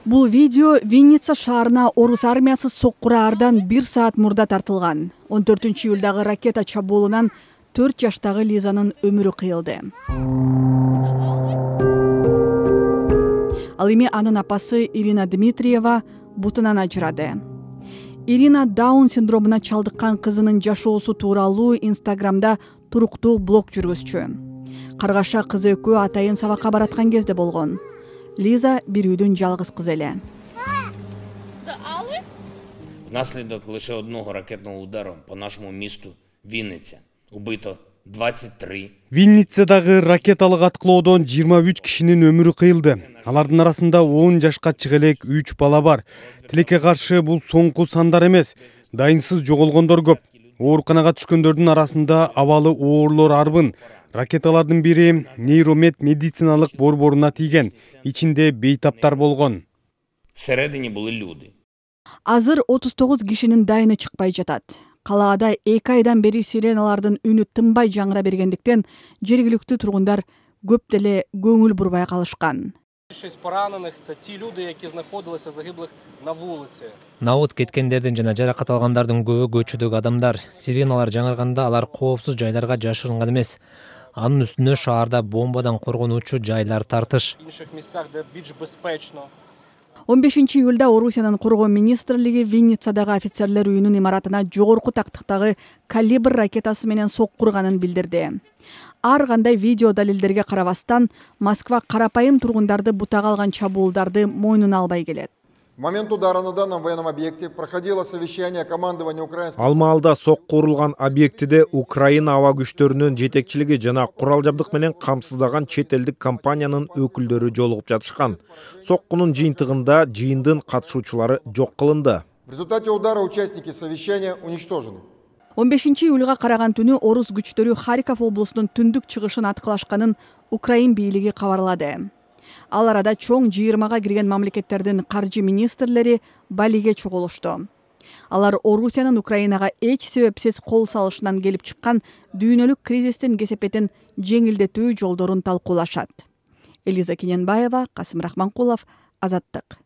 Бул видео Винница шаарына орус армиясы соккураардан 1 саат мурда тартылган. 14-июлдагы ракета чабуулунан 4 жаштагы Лизанын өмүрү кыйылды. Ал эми анын апасы Ирина Дмитриева бутунан ажырады. Ирина Даун синдромуна чалдыккан кызынын жашоосу тууралуу Инстаграмда туруктуу блог жүргүзчү. Каргаша кызы экөө атайын сабакка бараткан кезде болгон. Лиза бир үйдүн жалгыз кызы эле. Внаслідок лише одного ракетного удару по нашому місту Вінниця убито 23. Винницадагы ракеталык аткылоодон 23 кишинин өмүрү кыйылды. Алардын арасында 10 жашка чыга 3 бала бар. Тилекке каршы бул соңку сандар эмес. Дайынсыз жоголгондор көп. Ооруканага түшкөндөрдүн арасында абалы оорлор арбын. Ракеталардын бири нейромед медициналык борборуна тийген. Ичинде бейтаптар болгон. Всередині були люди. Азыр 39 кишинин дайыны чыкпай жатат. Калаада 2 айдан бери сиреналардын үнү тынбай жаңыра бергендиктен жергиликтүү тургундар көп деле көңүл бурбай калышкан. Більшість поранених – це ті люди, які знаходилися загиблих на вулиці. Наут кеткендердин жана жаракат алгандардын көбү көчөдөгү адамдар. Сиреналар жаңырганда алар коопсуз жайларга жашырынган эмес. Анын үстүнө шаарда бомбадан коргонуучу жайлар тартыш. В інших місцях, де більш безпечно. 15-июлда Орусиянын коргоо министрлиги Винницадагы офицерлер үйүнүн имаратына жогорку тактыктагы калибр ракетасы менен соккурганын билдирди. Ар кандай видео далилдерге карабастан Москва карапайым тургундарды бутага алган чабуулдарды мойнуна албай келет. В момент удара на данном военном объекте проходило совещание командования украинского. Алмаалда соккурулган объектиде Украина аба күчтөрүнүн жетекчилиги жана курал жабдык менен камсыздаган чет элдик компаниянын өкүлдөрү жолугуп жатышкан. Соккунун жыйынтыгында жыйындын катышуучулары жок кылынды. В результате удара участники совещания уничтожены. 15-июлга караган түнү орус күчтөрү Харьков облусунун түндүк чыгышын аткылашканын Украин бийлиги кабарлады. Ал арада чоң 20-га кирген мамлекеттердин каржы министрлери Балиге чогулушту. Алар Орусиянын Украинага эч себепсиз кол салышынан келип чыккан дүйнөлүк кризистин кесепетин жеңилдетүү жолдорун талкуулашат. Элиза Кененбаева, Касым Рахманкулов, Азаттык.